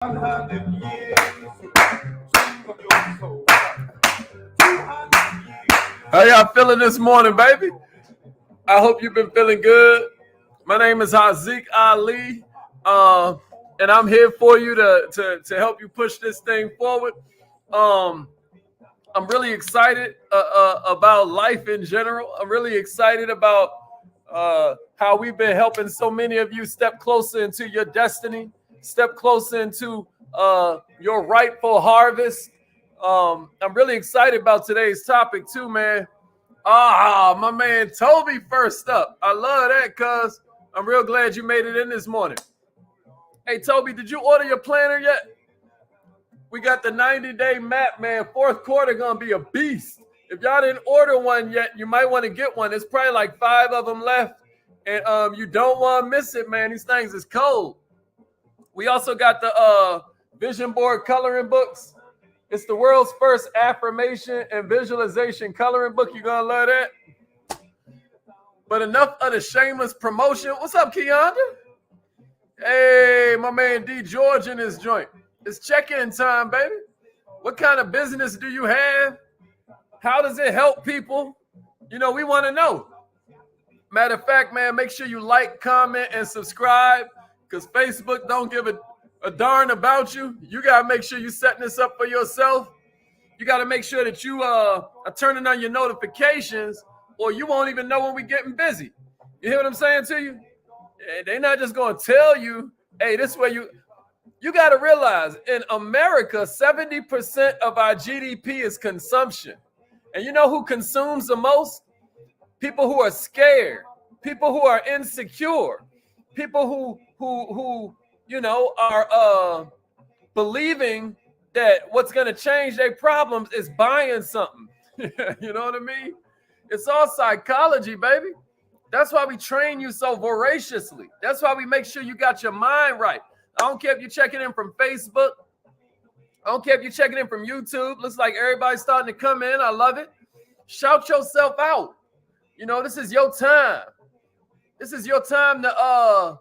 100 years of your soul. How y'all feeling this morning, baby? I hope you've been feeling good. My name is Haziq Ali, and I'm here for you to help you push this thing forward. I'm really excited about life in general. I'm really excited about how we've been helping so many of you step closer into your destiny, step closer into your rightful harvest. I'm really excited about today's topic too, man. My man Toby first up. I love that, cuz I'm real glad you made it in this morning. Hey, Toby, did you order your planner yet? We got the 90-day map, man. Fourth quarter gonna be a beast. If y'all didn't order one yet, you might want to get one. There's probably like 5 of them left, and you don't want to miss it, man. These things is cold. We also got the vision board coloring books. It's the world's first affirmation and visualization coloring book. You're gonna love that. But enough of the shameless promotion. What's up, Keandra? Hey, my man D George in his joint. It's check-in time, baby. What kind of business do you have? How does it help people? You know, we want to know. Matter of fact, man, make sure you like, comment, and subscribe, because Facebook don't give a darn about you. You got to make sure you're setting this up for yourself. You got to make sure that you are turning on your notifications, or you won't even know when we're getting busy. You hear what I'm saying to you? They're not just going to tell you, hey, this way you got to realize in America, 70% of our GDP is consumption. And you know who consumes the most? People who are scared, people who are insecure, people who you know are believing that what's going to change their problems is buying something. You know what I mean? It's all psychology, baby. That's why we train you so voraciously. That's why we make sure you got your mind right. I don't care if you're checking in from Facebook. I don't care if you're checking in from YouTube. Looks like everybody's starting to come in. I love it. Shout yourself out. You know, this is your time. This is your time to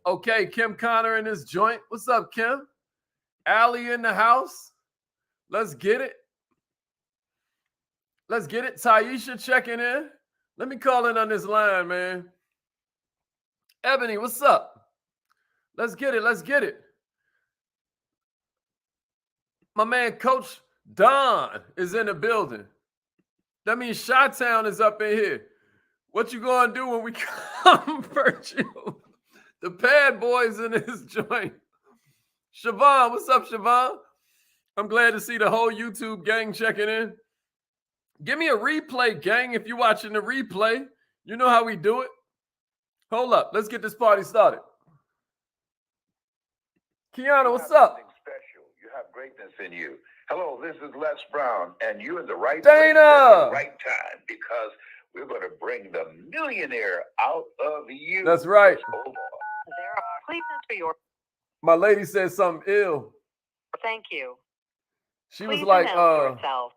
okay, Kim Connor in this joint. What's up, Kim? Allie in the house. Let's get it. Let's get it. Taisha checking in. Let me call in on this line, man. Ebony, what's up? Let's get it. Let's get it. My man, Coach Don, is in the building. That means Chi-Town is up in here. What you gonna do when we convert you? The Pad Boys in this joint. Siobhan, what's up, Siobhan? I'm glad to see the whole YouTube gang checking in. Give me a replay, gang, if you're watching the replay. You know how we do it. Hold up. Let's get this party started. Kiana, what's up? Special. You have greatness in you. Hello, this is Les Brown, and you're in the right Dana. place at the right time, because we're going to bring the millionaire out of you. That's right. Hold on. There are please enter your. My lady said something ill. Thank you. She Please was like, announce yourself.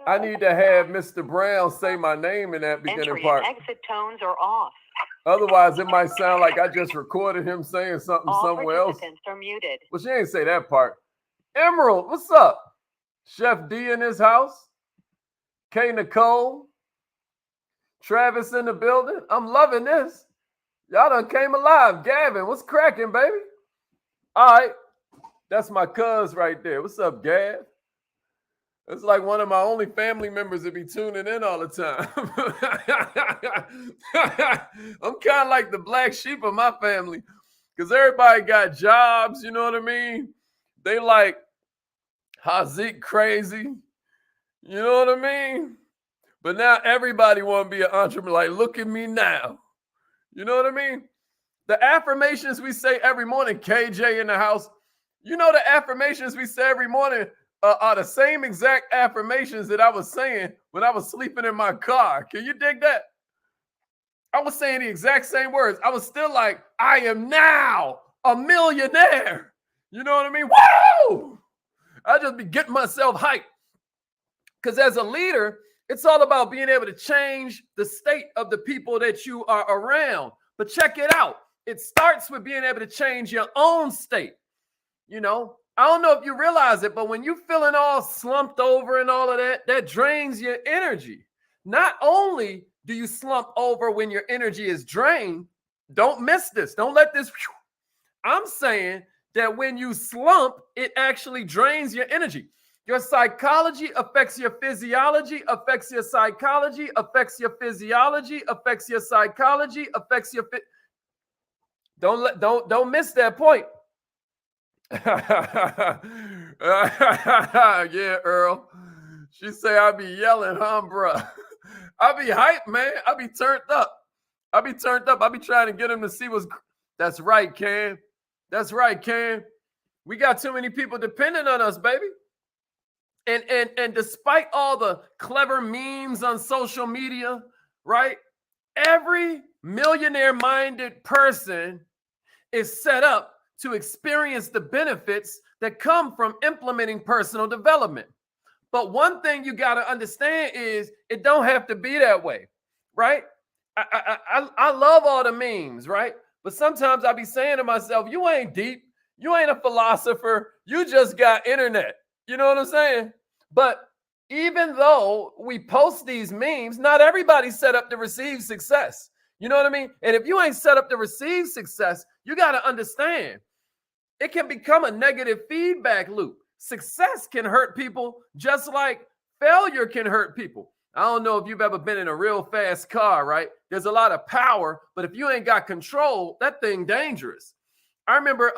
I need to have Mr. Brown say my name in that beginning Entry part. and exit tones are off. Otherwise, it might sound like I just recorded him saying something All somewhere else. participants are muted. Well, she ain't say that part. Emerald, what's up? Chef D in his house. K. Nicole. Travis in the building. I'm loving this. Y'all done came alive. Gavin, what's cracking, baby? All right. That's my cuz right there. What's up, Gav? It's like one of my only family members that be tuning in all the time. I'm kind of like the black sheep of my family, because everybody got jobs, you know what I mean? They like Haziq crazy, you know what I mean? But now everybody want to be an entrepreneur. Like, look at me now. You know what I mean? The affirmations we say every morning, KJ in the house, you know the affirmations we say every morning are the same exact affirmations that I was saying when I was sleeping in my car. Can you dig that? I was saying the exact same words. I was still like, I am now a millionaire. You know what I mean? Woo! I just be getting myself hyped. Because as a leader, it's all about being able to change the state of the people that you are around. But check it out. It starts with being able to change your own state. You know, I don't know if you realize it, but when you're feeling all slumped over and all of that, that drains your energy. Not only do you slump over when your energy is drained, don't miss this. Don't let this. I'm saying that when you slump, it actually drains your energy. Your psychology affects your physiology, affects your psychology, affects your physiology, affects your psychology, affects your don't miss that point. Yeah, Earl. She say I be yelling, huh, bruh? I be hyped, man. I be turned up. I be trying to get him to see what's. That's right, Cam. That's right, Cam. We got too many people depending on us, baby. And despite all the clever memes on social media, right? Every millionaire-minded person is set up to experience the benefits that come from implementing personal development. But one thing you got to understand is it don't have to be that way, right? I love all the memes, right? But sometimes I be saying to myself, you ain't deep. You ain't a philosopher. You just got internet. You know what I'm saying? But even though we post these memes, not everybody's set up to receive success. You know what I mean? And if you ain't set up to receive success, you got to understand it can become a negative feedback loop. Success can hurt people just like failure can hurt people. I don't know if you've ever been in a real fast car, right? There's a lot of power, but if you ain't got control, that thing dangerous. I remember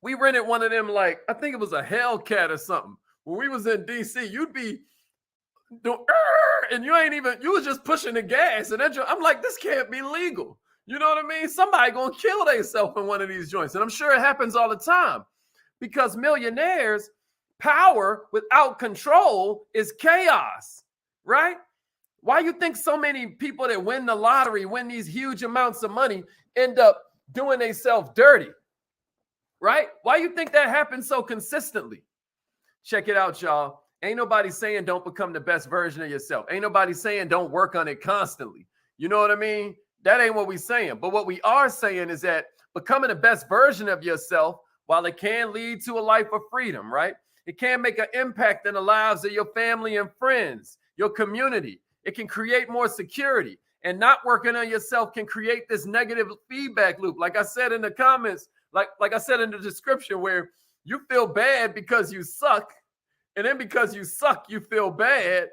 we rented one of them, like, I think it was a Hellcat or something. When we was in DC, you'd be doing, and you was just pushing the gas. And I'm like, this can't be legal. You know what I mean? Somebody gonna kill themselves in one of these joints. And I'm sure it happens all the time because millionaires, power without control is chaos, right? Why you think so many people that win the lottery, win these huge amounts of money, end up doing themselves dirty, right? Why you think that happens so consistently? Check it out, y'all. Ain't nobody saying don't become the best version of yourself. Ain't nobody saying don't work on it constantly. You know what I mean? That ain't what we saying. But what we are saying is that becoming the best version of yourself, while it can lead to a life of freedom, right? It can make an impact in the lives of your family and friends, your community. It can create more security. And not working on yourself can create this negative feedback loop. Like I said in the comments, like I said in the description, where you feel bad because you suck. And then because you suck, you feel bad.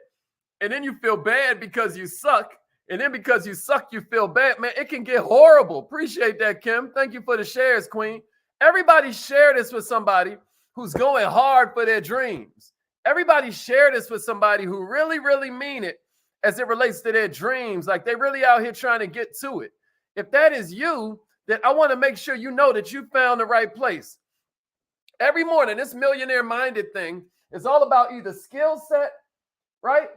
And then you feel bad because you suck. And then because you suck, you feel bad. Man, it can get horrible. Appreciate that, Kim. Thank you for the shares, Queen. Everybody share this with somebody who's going hard for their dreams. Everybody share this with somebody who really, really mean it as it relates to their dreams. Like they really out here trying to get to it. If that is you, then I want to make sure you know that you found the right place. Every morning, this millionaire-minded thing is all about either skill set, right?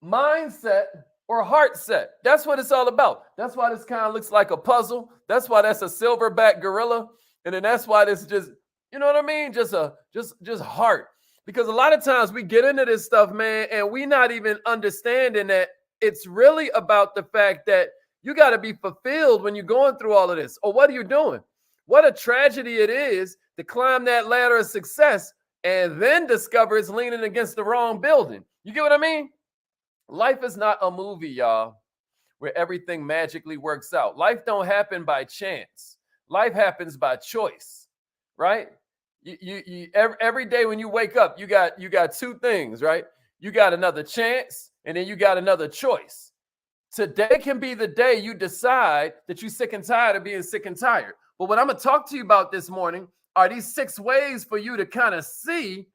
Mindset, or heart set. That's what it's all about. That's why this kind of looks like a puzzle. That's why that's a silverback gorilla. And then that's why this just, you know what I mean? Just heart. Because a lot of times we get into this stuff, man, and we not even understanding that it's really about the fact that you got to be fulfilled when you're going through all of this. Or what are you doing? What a tragedy it is to climb that ladder of success and then discover it's leaning against the wrong building. You get what I mean? Life is not a movie, y'all, where everything magically works out. Life don't happen by chance. Life happens by choice, right? Every day when you wake up, you got two things, right? You got another chance, and then you got another choice. Today can be the day you decide that you're sick and tired of being sick and tired. But what I'm going to talk to you about this morning are these 6 ways for you to kind of see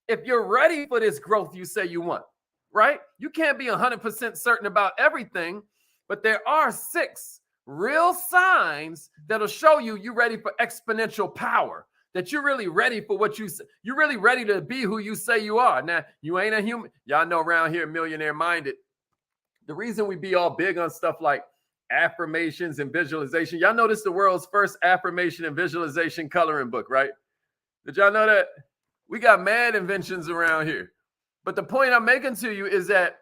if you're ready for this growth you say you want. Right? You can't be 100% certain about everything, but there are 6 real signs that'll show you're ready for exponential power, that you're really ready for what you're really ready to be who you say you are. Now, you ain't a human. Y'all know around here, millionaire minded. The reason we be all big on stuff like affirmations and visualization. Y'all know this is the world's first affirmation and visualization coloring book, right? Did y'all know that? We got mad inventions around here. But the point I'm making to you is that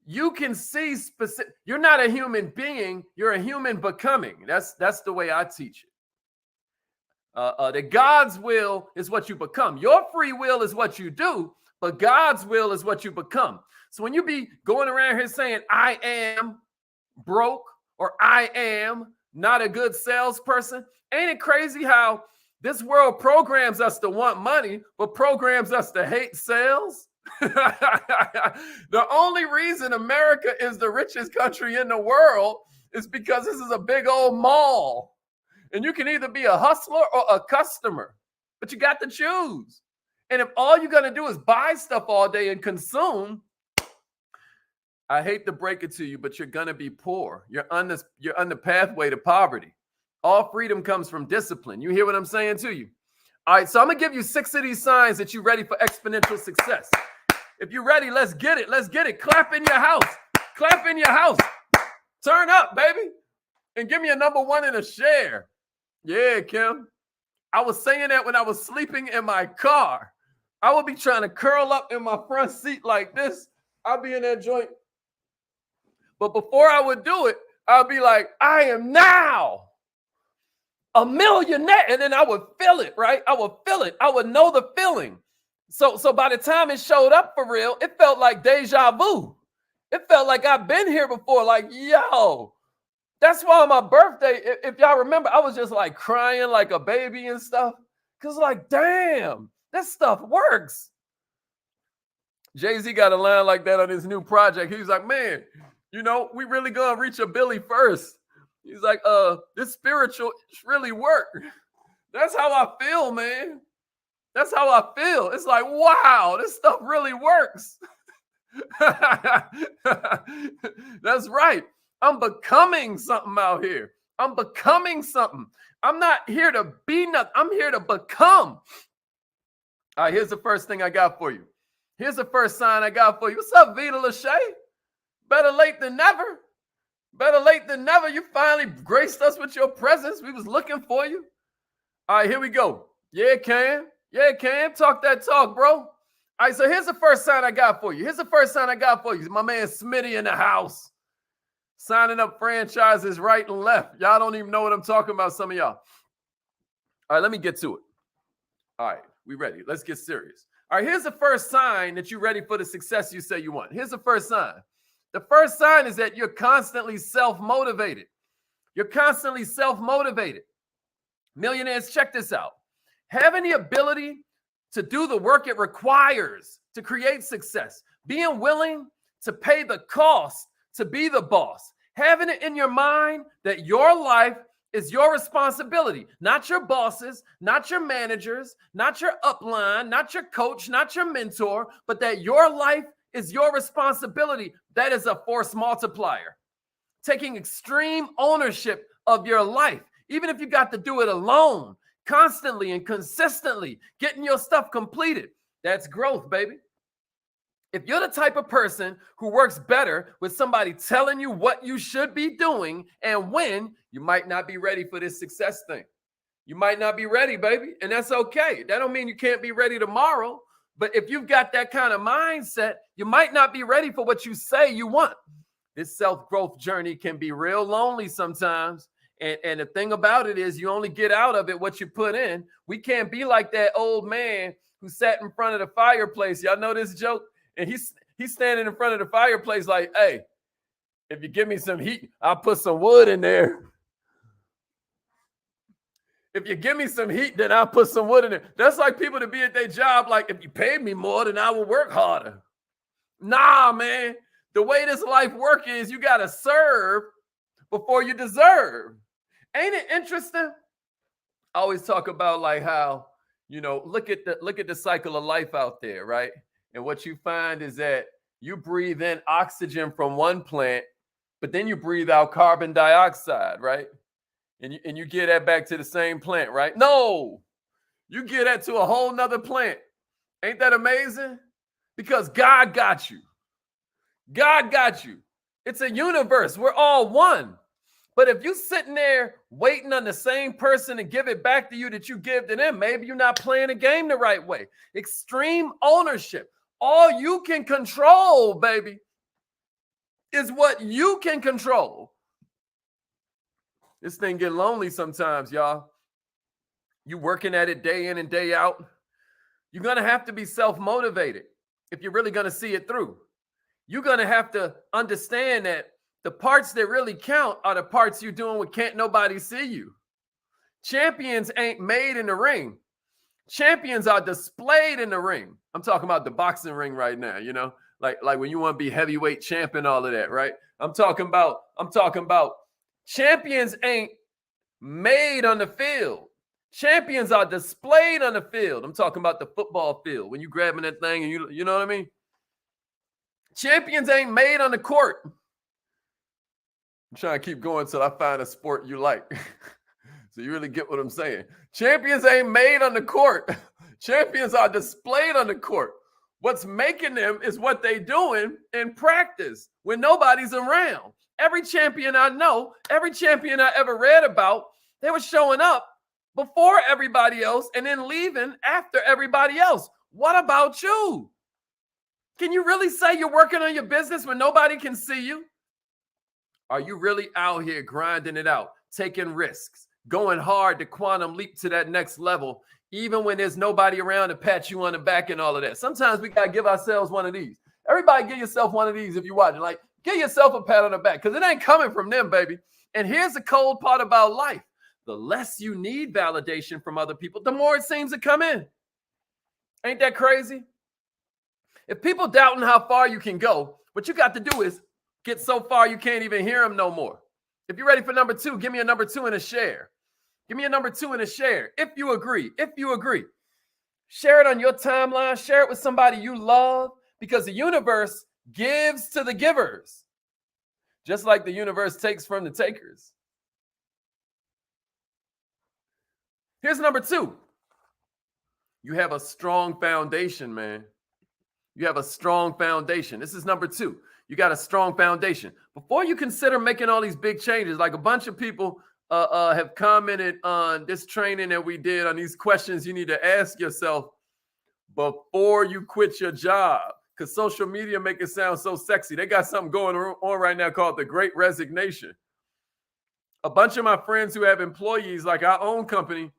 you can see specific. You're not a human being. You're a human becoming. That's the way I teach it. that God's will is what you become. Your free will is what you do, but God's will is what you become. So when you be going around here saying, I am broke or I am not a good salesperson, ain't it crazy how this world programs us to want money, but programs us to hate sales? The only reason America is the richest country in the world is because this is a big old mall. And you can either be a hustler or a customer, but you got to choose. And if all you're going to do is buy stuff all day and consume, I hate to break it to you, but you're going to be poor. You're on the pathway to poverty. All freedom comes from discipline. You hear what I'm saying to you? All right, so I'm going to give you 6 of these signs that you're ready for exponential success. If you're ready, let's get it. Let's get it. Clap in your house. Clap in your house. Turn up, baby. And give me a number 1 and a share. Yeah, Kim. I was saying that when I was sleeping in my car. I would be trying to curl up in my front seat like this. I'll be in that joint. But before I would do it, I'll be like, I am now a millionaire. And then I would feel it, right? I would feel it. I would know the feeling. So by the time it showed up for real, it felt like deja vu. It felt like I've been here before. Like, yo, that's why on my birthday, if y'all remember, I was just like crying like a baby and stuff. Because like, damn, this stuff works. Jay-Z got a line like that on his new project. He was like, man, you know, we really gonna reach a Billy first. He's like, this spiritual really work. That's how I feel, man. That's how I feel. It's like, wow, this stuff really works. That's right. I'm becoming something out here. I'm becoming something. I'm not here to be nothing. I'm here to become. All right, here's the first thing I got for you. Here's the first sign I got for you. What's up, Vita Lachey? Better late than never. Better late than never. You finally graced us with your presence. We was looking for you. All right, here we go. Yeah, Cam. Yeah, Cam. Talk that talk, bro. All right, so here's the first sign I got for you. Here's the first sign I got for you. My man Smitty in the house. Signing up franchises right and left. Y'all don't even know what I'm talking about, some of y'all. All right, let me get to it. All right, we ready. Let's get serious. All right, here's the first sign that you're ready for the success you say you want. Here's the first sign. The first sign is that you're constantly self-motivated. You're constantly self-motivated. Millionaires, check this out. Having the ability to do the work it requires to create success. Being willing to pay the cost to be the boss. Having it in your mind that your life is your responsibility, not your bosses, not your managers, not your upline, not your coach, not your mentor, but that your life is your responsibility. That is a force multiplier. Taking extreme ownership of your life, even if you got to do it alone, constantly and consistently, getting your stuff completed. That's growth, baby. If you're the type of person who works better with somebody telling you what you should be doing and when, you might not be ready for this success thing. You might not be ready, baby, and that's okay. That don't mean you can't be ready tomorrow, but if you've got that kind of mindset, you might not be ready for what you say you want. This self-growth journey can be real lonely sometimes, and the thing about it is you only get out of it what you put in. We can't be like that old man who sat in front of the fireplace. Y'all know this joke? And he's standing in front of the fireplace like, hey, if you give me some heat, I'll put some wood in there. If you give me some heat, then I'll put some wood in there. That's like people to be at their job like, if you paid me more, then I will work harder. Nah, man. The way this life work is you got to serve before you deserve. Ain't it interesting? I always talk about like how, you know, look at the cycle of life out there, right? And what you find is that you breathe in oxygen from one plant, but then you breathe out carbon dioxide, right? And you get that back to the same plant, right? No, you get that to a whole nother plant. Ain't that amazing? Because God got you. God got you. It's a universe. We're all one. But if you're sitting there waiting on the same person to give it back to you that you give to them, maybe you're not playing the game the right way. Extreme ownership. All you can control, baby, is what you can control. This thing get lonely sometimes, y'all. You working at it day in and day out. You're going to have to be self-motivated if you're really going to see it through. You're going to have to understand that the parts that really count are the parts you're doing when can't nobody see you. Champions ain't made in the ring. Champions are displayed in the ring. I'm talking about the boxing ring right now, you know, like when you want to be heavyweight champion, all of that, right? I'm talking about champions ain't made on the field. Champions are displayed on the field. I'm talking about the football field. When you grabbing that thing and you know what I mean? Champions ain't made on the court. I'm trying to keep going till I find a sport you like. So you really get what I'm saying. Champions ain't made on the court. Champions are displayed on the court. What's making them is what they doing in practice when nobody's around. Every champion I know, every champion I ever read about, they were showing up before everybody else and then leaving after everybody else. What about you? Can you really say you're working on your business when nobody can see you? Are you really out here grinding it out, taking risks, going hard to quantum leap to that next level, even when there's nobody around to pat you on the back and all of that? Sometimes we got to give ourselves one of these. Everybody give yourself one of these if you're watching. Like, give yourself a pat on the back because it ain't coming from them, baby. And here's the cold part about life. The less you need validation from other people, the more it seems to come in. Ain't that crazy? If people doubting how far you can go, what you got to do is get so far you can't even hear them no more. If you're ready for number 2, give me a number 2 and a share. Give me a number 2 and a share. If you agree, share it on your timeline. Share it with somebody you love because the universe gives to the givers, just like the universe takes from the takers. Here's number 2. You have a strong foundation, man. You have a strong foundation. This is number 2. You got a strong foundation. Before you consider making all these big changes, like a bunch of people have commented on this training that we did on these questions you need to ask yourself before you quit your job. Because social media make it sound so sexy. They got something going on right now called the Great Resignation. A bunch of my friends who have employees, like our own company,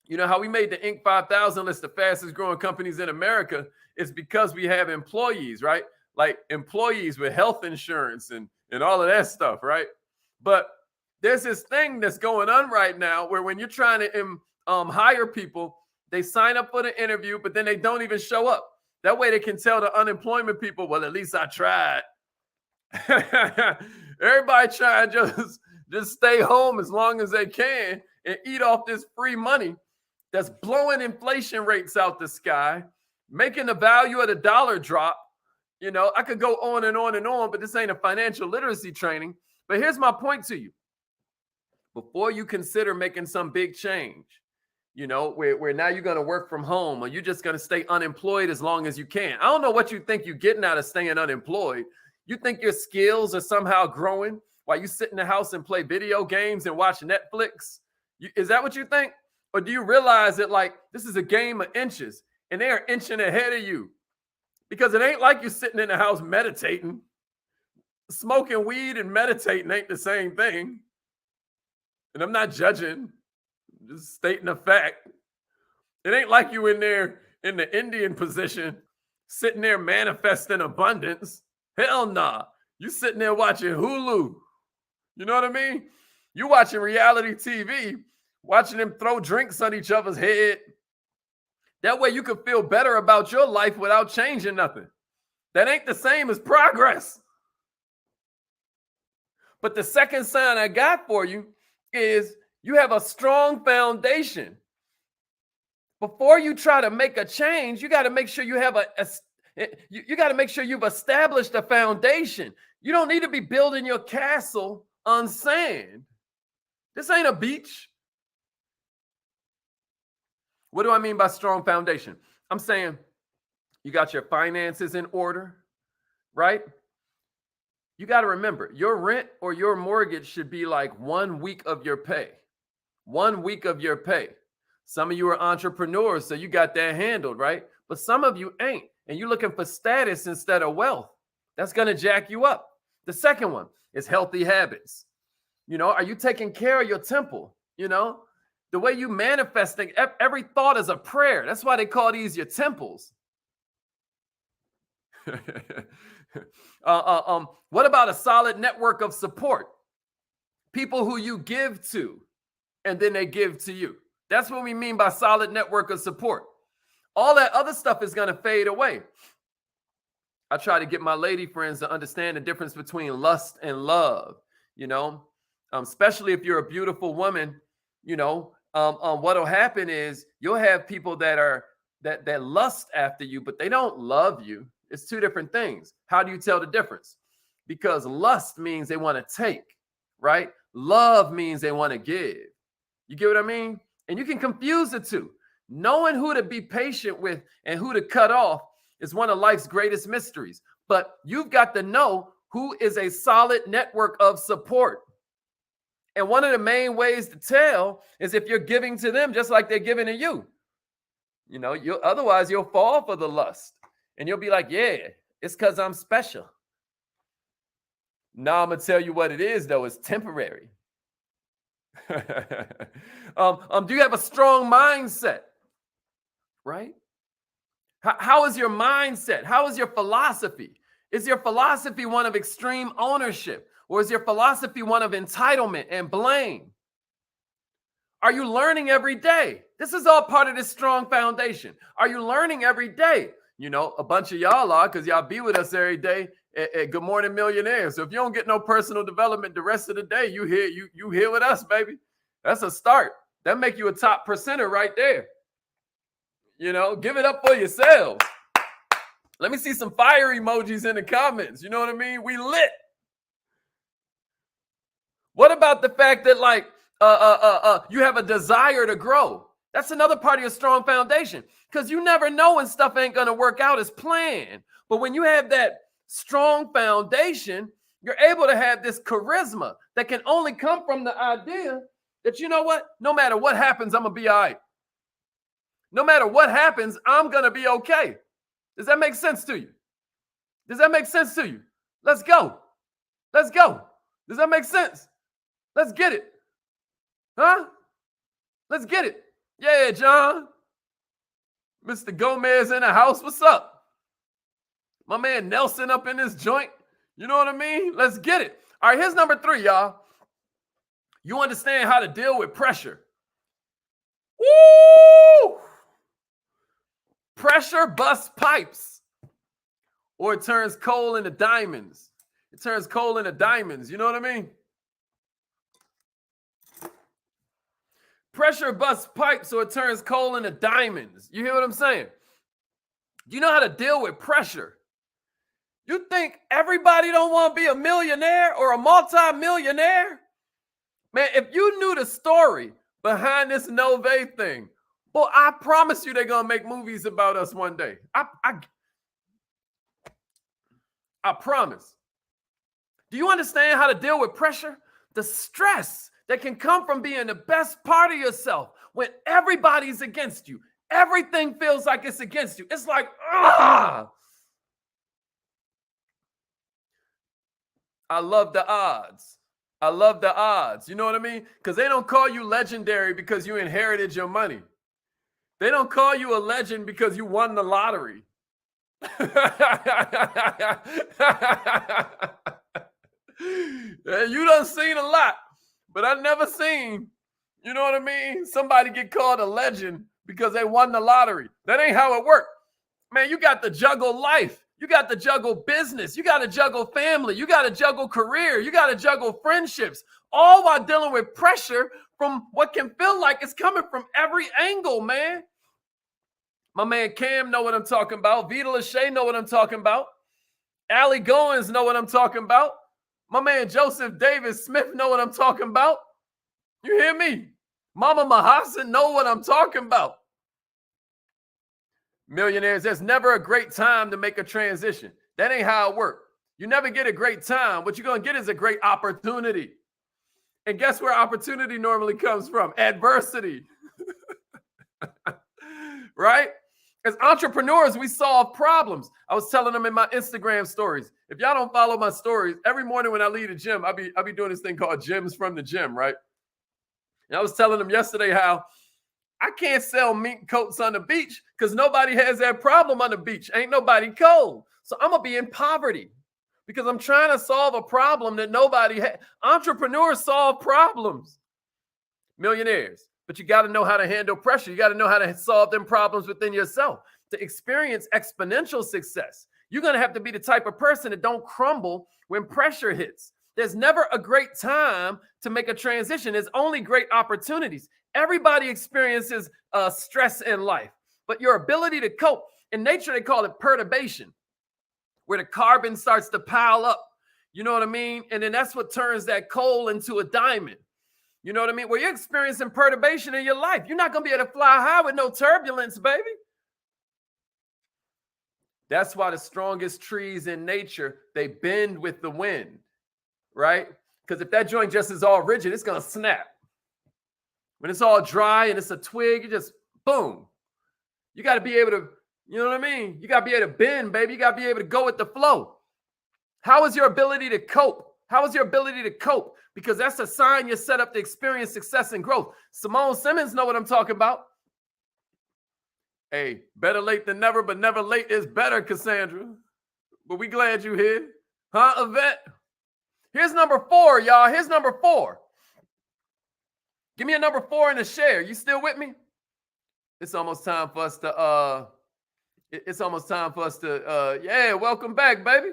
you know how we made the Inc. 5000 list of fastest growing companies in America? It's because we have employees, right? Like employees with health insurance and all of that stuff, right? But there's this thing that's going on right now where when you're trying to hire people, they sign up for the interview, but then they don't even show up. That way they can tell the unemployment people, well, at least I tried. Everybody trying just stay home as long as they can and eat off this free money that's blowing inflation rates out the sky, making the value of the dollar drop. You know, I could go on and on and on, but this ain't a financial literacy training. But here's my point to you. Before you consider making some big change, you know, where now you're going to work from home or you're just going to stay unemployed as long as you can. I don't know what you think you're getting out of staying unemployed. You think your skills are somehow growing while you sit in the house and play video games and watch Netflix? Is that what you think? Or do you realize that, like, this is a game of inches and they are inching ahead of you? Because it ain't like you're sitting in the house meditating. Smoking weed and meditating ain't the same thing. And I'm not judging, just stating a fact. It ain't like you in there in the Indian position, sitting there manifesting abundance. Hell nah. You sitting there watching Hulu. You know what I mean? You watching reality TV, watching them throw drinks on each other's head. That way you can feel better about your life without changing nothing. That ain't the same as progress. But the second sign I got for you is you have a strong foundation. Before you try to make a change, you got to make sure you have you got to make sure you've established a foundation. You don't need to be building your castle on sand. This ain't a beach. What do I mean by strong foundation? I'm saying you got your finances in order, right? You got to remember, your rent or your mortgage should be like 1 week of your pay. 1 week of your pay. Some of you are entrepreneurs, so you got that handled, right? But some of you ain't, and you're looking for status instead of wealth. That's going to jack you up. The second one is healthy habits. You know, are you taking care of your temple? You know, The way you manifesting, every thought is a prayer. That's why they call these your temples. What about a solid network of support? People who you give to, and then they give to you. That's what we mean by solid network of support. All that other stuff is going to fade away. I try to get my lady friends to understand the difference between lust and love, especially if you're a beautiful woman, what'll happen is you'll have people that lust after you, but they don't love you. It's two different things. How do you tell the difference? Because lust means they want to take, right? Love means they want to give. You get what I mean? And you can confuse the two. Knowing who to be patient with and who to cut off is one of life's greatest mysteries. But you've got to know who is a solid network of support. And one of the main ways to tell is if you're giving to them just like they're giving to you. Otherwise you'll fall for the lust. And you'll be like, yeah, it's because I'm special. Now I'm going to tell you what it is, though. It's temporary. Do you have a strong mindset? Right? How is your mindset? How is your philosophy? Is your philosophy one of extreme ownership? Or is your philosophy one of entitlement and blame? Are you learning every day? This is all part of this strong foundation. Are you learning every day? A bunch of y'all are, because y'all be with us every day at Good Morning Millionaires. So if you don't get no personal development the rest of the day, you here with us, baby. That's a start. That make you a top percenter right there. Give it up for yourselves. Let me see some fire emojis in the comments. You know what I mean? We lit. What about the fact that you have a desire to grow? That's another part of your strong foundation, because you never know when stuff ain't going to work out as planned. But when you have that strong foundation, you're able to have this charisma that can only come from the idea that, you know what? No matter what happens, I'm going to be all right. No matter what happens, I'm going to be okay. Does that make sense to you? Does that make sense to you? Let's go. Let's go. Does that make sense? Let's get it. Huh? Let's get it. Yeah, John. Mr. Gomez in the house. What's up? My man Nelson up in this joint. You know what I mean? Let's get it. All right, here's number 3, y'all. You understand how to deal with pressure. Woo! Pressure busts pipes, or it turns coal into diamonds. It turns coal into diamonds. You know what I mean? Pressure busts pipes, so it turns coal into diamonds. You hear what I'm saying? Do you know how to deal with pressure? You think everybody don't want to be a millionaire or a multi-millionaire? Man, if you knew the story behind this Nove thing, well, I promise you they're going to make movies about us one day. I promise. Do you understand how to deal with pressure? The stress that can come from being the best part of yourself when everybody's against you. Everything feels like it's against you. It's like, ah! I love the odds. I love the odds. You know what I mean? Because they don't call you legendary because you inherited your money. They don't call you a legend because you won the lottery. You done seen a lot, but I never seen, you know what I mean, somebody get called a legend because they won the lottery. That ain't how it works. Man, you got to juggle life. You got to juggle business. You got to juggle family. You got to juggle career. You got to juggle friendships, all while dealing with pressure from what can feel like it's coming from every angle, man. My man Cam know what I'm talking about. Vita Lachey know what I'm talking about. Allie Goins know what I'm talking about. My man Joseph Davis Smith know what I'm talking about. You hear me? Mama Mahassan know what I'm talking about. Millionaires, there's never a great time to make a transition. That ain't how it works. You never get a great time. What you're going to get is a great opportunity. And guess where opportunity normally comes from? Adversity. Right? As entrepreneurs, we solve problems. I was telling them in my Instagram stories. If y'all don't follow my stories, every morning when I leave the gym, I'll be doing this thing called Gyms from the Gym, right? And I was telling them yesterday how I can't sell mink coats on the beach because nobody has that problem on the beach. Ain't nobody cold. So I'm going to be in poverty because I'm trying to solve a problem that nobody has. Entrepreneurs solve problems. Millionaires. But you got to know how to handle pressure. You got to know how to solve them problems within yourself. To experience exponential success, you're going to have to be the type of person that don't crumble when pressure hits. There's never a great time to make a transition. There's only great opportunities. Everybody experiences stress in life, but your ability to cope, in nature, they call it perturbation, where the carbon starts to pile up. You know what I mean? And then that's what turns that coal into a diamond. You know what I mean? Where you're experiencing perturbation in your life. You're not going to be able to fly high with no turbulence, baby. That's why the strongest trees in nature, they bend with the wind, right? Because if that joint just is all rigid, it's going to snap. When it's all dry and it's a twig, you just, boom. You got to be able to, you know what I mean? You got to be able to bend, baby. You got to be able to go with the flow. How is your ability to cope? How is your ability to cope? Because that's a sign you're set up to experience success and growth. Simone Simmons know what I'm talking about. Hey, better late than never, but never late is better, Cassandra. But we glad you here. Huh, Yvette? Here's number 4, y'all. Here's number 4. Give me a number 4 in the share. You still with me? It's almost time for us to, yeah, welcome back, baby.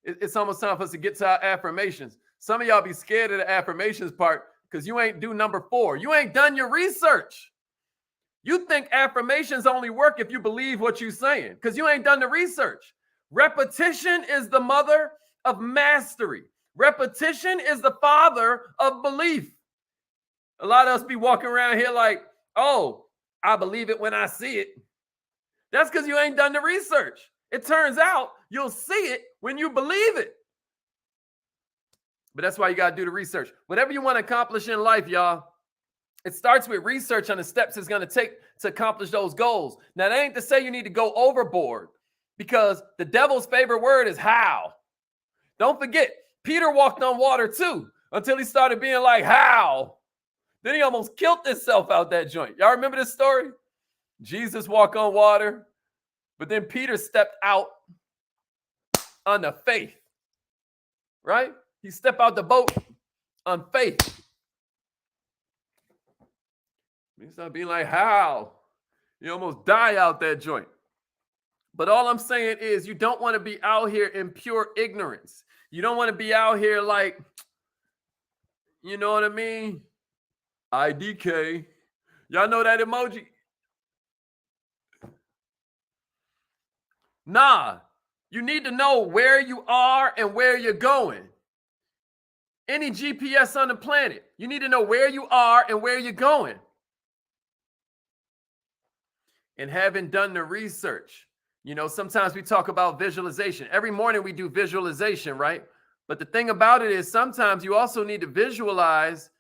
It's almost time for us to get to our affirmations. Some of y'all be scared of the affirmations part because you ain't do number 4. You ain't done your research. You think affirmations only work if you believe what you're saying because you ain't done the research. Repetition is the mother of mastery. Repetition is the father of belief. A lot of us be walking around here like, oh, I believe it when I see it. That's because you ain't done the research. It turns out you'll see it when you believe it. But that's why you got to do the research. Whatever you want to accomplish in life, y'all, it starts with research on the steps it's going to take to accomplish those goals. Now, that ain't to say you need to go overboard because the devil's favorite word is how. Don't forget, Peter walked on water too until he started being like, how? Then he almost killed himself out that joint. Y'all remember this story? Jesus walked on water, but then Peter stepped out on the faith, right? He stepped out the boat on faith. He started being like, how? You almost die out that joint. But all I'm saying is you don't want to be out here in pure ignorance. You don't want to be out here like, you know what I mean? IDK. Y'all know that emoji? Nah, you need to know where you are and where you're going. Any GPS on the planet, you need to know where you are and where you're going. And having done the research, you know, sometimes we talk about visualization. Every morning we do visualization, right? But the thing about it is sometimes you also need to visualize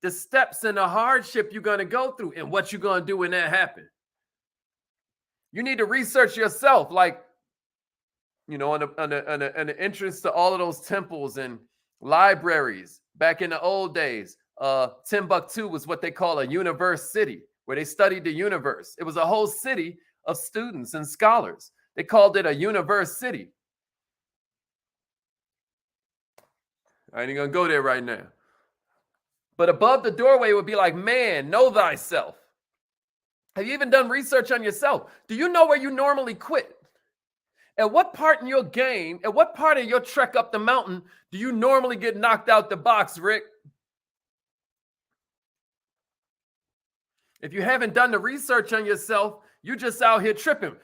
the steps and the hardship you're going to go through and what you're going to do when that happens. You need to research yourself, like, you know, on the entrance to all of those temples and libraries. Back in the old days, Timbuktu was what they call a universe city, where they studied the universe. It was a whole city of students and scholars. They called it a universe city. I ain't gonna go there right now. But above the doorway would be like, man, know thyself. Have you even done research on yourself? Do you know where you normally quit? At what part in your game, at what part of your trek up the mountain do you normally get knocked out the box, Rick? If you haven't done the research on yourself, you just out here tripping.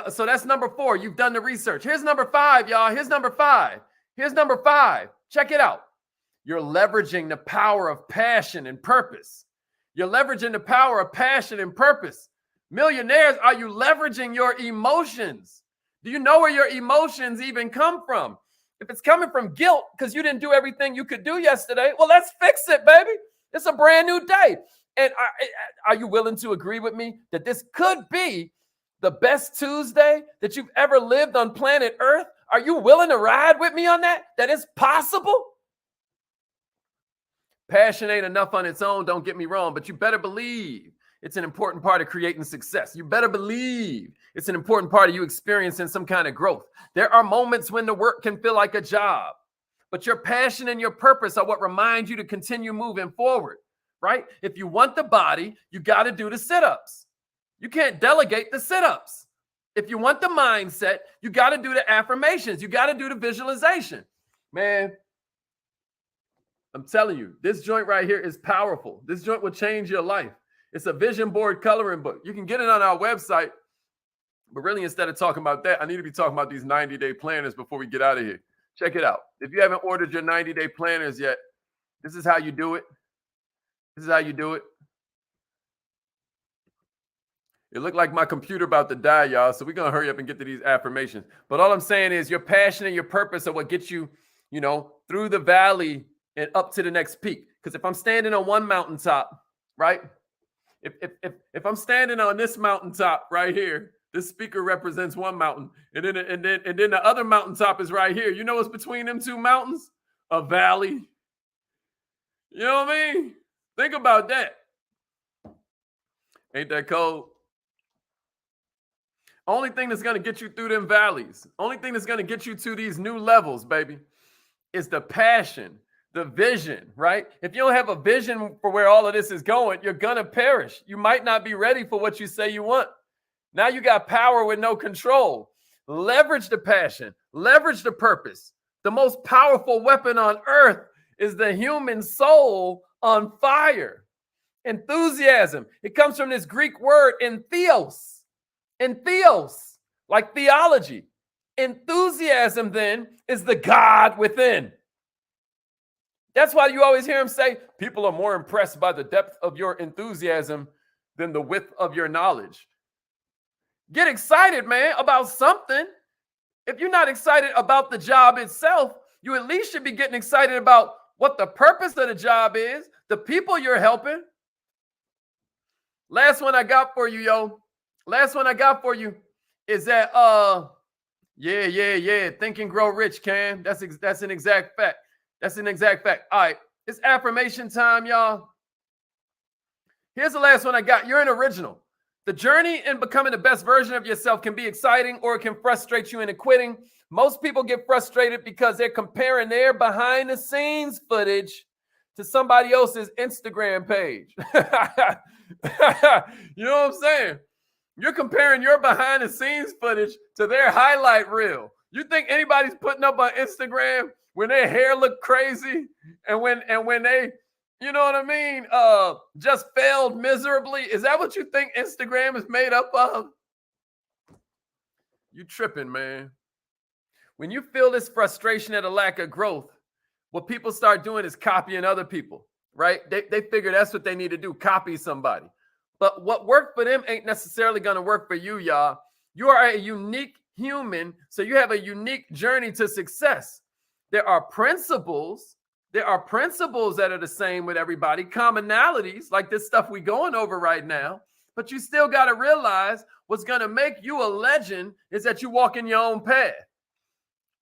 So that's number 4. You've done the research. Here's number 5, y'all. Here's number 5. Here's number 5. Check it out. You're leveraging the power of passion and purpose. You're leveraging the power of passion and purpose. Millionaires, are you leveraging your emotions? Do you know where your emotions even come from? If it's coming from guilt because you didn't do everything you could do yesterday, well, let's fix it, baby. It's a brand new day. And are you willing to agree with me that this could be the best Tuesday that you've ever lived on planet Earth? Are you willing to ride with me on that? That it's possible? Passion ain't enough on its own, don't get me wrong, but you better believe it's an important part of creating success. You better believe it's an important part of you experiencing some kind of growth. There are moments when the work can feel like a job, but your passion and your purpose are what remind you to continue moving forward, right? If you want the body, you got to do the sit-ups. You can't delegate the sit-ups. If you want the mindset, you got to do the affirmations. You got to do the visualization. Man, I'm telling you, this joint right here is powerful. This joint will change your life. It's a vision board coloring book. You can get it on our website. But really, instead of talking about that, I need to be talking about these 90-day planners before we get out of here. Check it out. If you haven't ordered your 90-day planners yet, this is how you do it. This is how you do it. It looked like my computer about to die, y'all. So we're going to hurry up and get to these affirmations. But all I'm saying is your passion and your purpose are what gets you, through the valley and up to the next peak. Because if I'm standing on one mountaintop, right? If I'm standing on this mountaintop right here, this speaker represents one mountain, and then the other mountaintop is right here. You know what's between them two mountains? A valley. You know what I mean? Think about that. Ain't that cold? Only thing that's going to get you through them valleys, only thing that's going to get you to these new levels, baby, is the passion, the vision, right? If you don't have a vision for where all of this is going, you're going to perish. You might not be ready for what you say you want. Now you got power with no control. Leverage the passion, leverage the purpose. The most powerful weapon on earth is the human soul on fire. Enthusiasm. It comes from this Greek word entheos. Entheos, like theology. Enthusiasm then is the God within. That's why you always hear him say, people are more impressed by the depth of your enthusiasm than the width of your knowledge. Get excited, man, about something. If you're not excited about the job itself, you at least should be getting excited about what the purpose of the job is, the people you're helping. Last one I got for you, yo. Last one I got for you is that, Think and Grow Rich, Cam. That's an exact fact. That's an exact fact. All right, it's affirmation time, y'all. Here's the last one I got. You're an original. The journey in becoming the best version of yourself can be exciting or it can frustrate you into quitting. Most people get frustrated because they're comparing their behind the scenes footage to somebody else's Instagram page. You know what I'm saying? You're comparing your behind the scenes footage to their highlight reel. You think anybody's putting up on Instagram when their hair look crazy and when they, you know what I mean, just failed miserably? Is that what you think Instagram is made up of? You tripping, man. When you feel this frustration at a lack of growth, what people start doing is copying other people, right? They figure that's what they need to do, copy somebody. But what worked for them ain't necessarily going to work for you, y'all. You are a unique human, so you have a unique journey to success. There are principles that are the same with everybody, commonalities like this stuff we going over right now. But you still got to realize what's going to make you a legend is that you walk in your own path.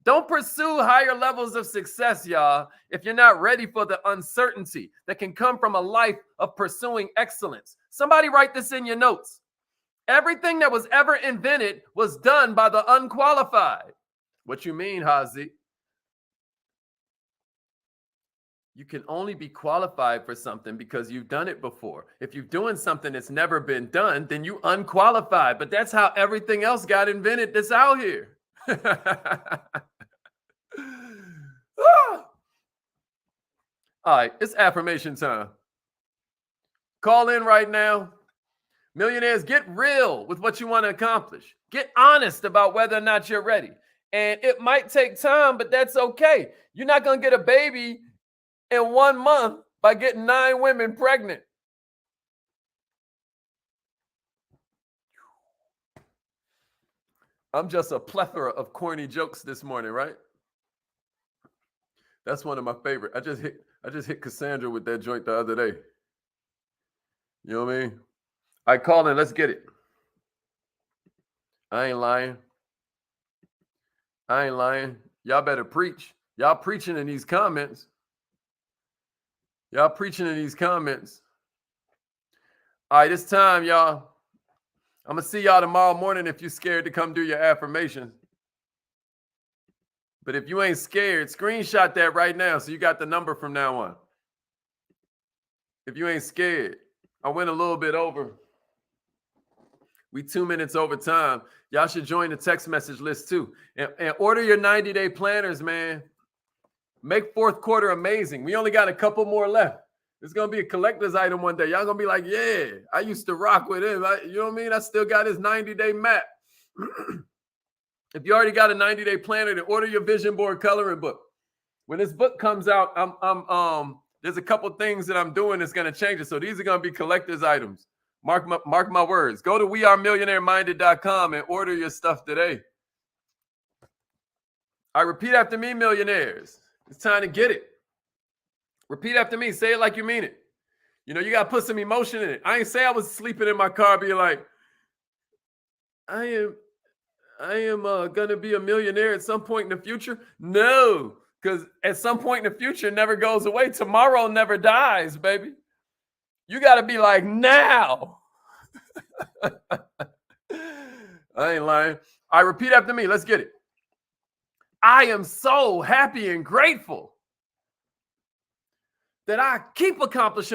Don't pursue higher levels of success, y'all, if you're not ready for the uncertainty that can come from a life of pursuing excellence. Somebody write this in your notes. Everything that was ever invented was done by the unqualified. What you mean, Hazi? You can only be qualified for something because you've done it before. If you're doing something that's never been done, then you unqualified. But that's how everything else got invented that's out here. All right, it's affirmation time. Call in right now. Millionaires, get real with what you want to accomplish. Get honest about whether or not you're ready. And it might take time, but that's okay. You're not going to get a baby in 1 month by getting 9 women pregnant. I'm just a plethora of corny jokes this morning, right? That's one of my favorite. I just hit Cassandra with that joint the other day. You know what I mean? I call in, let's get it. I ain't lying. Y'all better preach. Y'all preaching in these comments. Y'all preaching in these comments. All right, it's time, y'all. I'm going to see y'all tomorrow morning if you're scared to come do your affirmation. But if you ain't scared, screenshot that right now so you got the number from now on. If you ain't scared. I went a little bit over. We 2 minutes over time. Y'all should join the text message list too. And order your 90-day planners, man. Make fourth quarter amazing. We only got a couple more left. It's going to be a collector's item one day. Y'all going to be like, yeah, I used to rock with him. You know what I mean? I still got his 90-day map. If you already got a 90-day planner, then order your vision board coloring book. When this book comes out, there's a couple things that I'm doing that's going to change it. So these are going to be collector's items. Mark my words. Go to wearemillionaireminded.com and order your stuff today. I repeat after me, millionaires. It's time to get it. Repeat after me. Say it like you mean it. You know, you got to put some emotion in it. I ain't say I was sleeping in my car being like, I am going to be a millionaire at some point in the future. No, because at some point in the future never goes away. Tomorrow never dies, baby. You got to be like, now. I ain't lying. All right, repeat after me. Let's get it. I am so happy and grateful that I keep accomplishing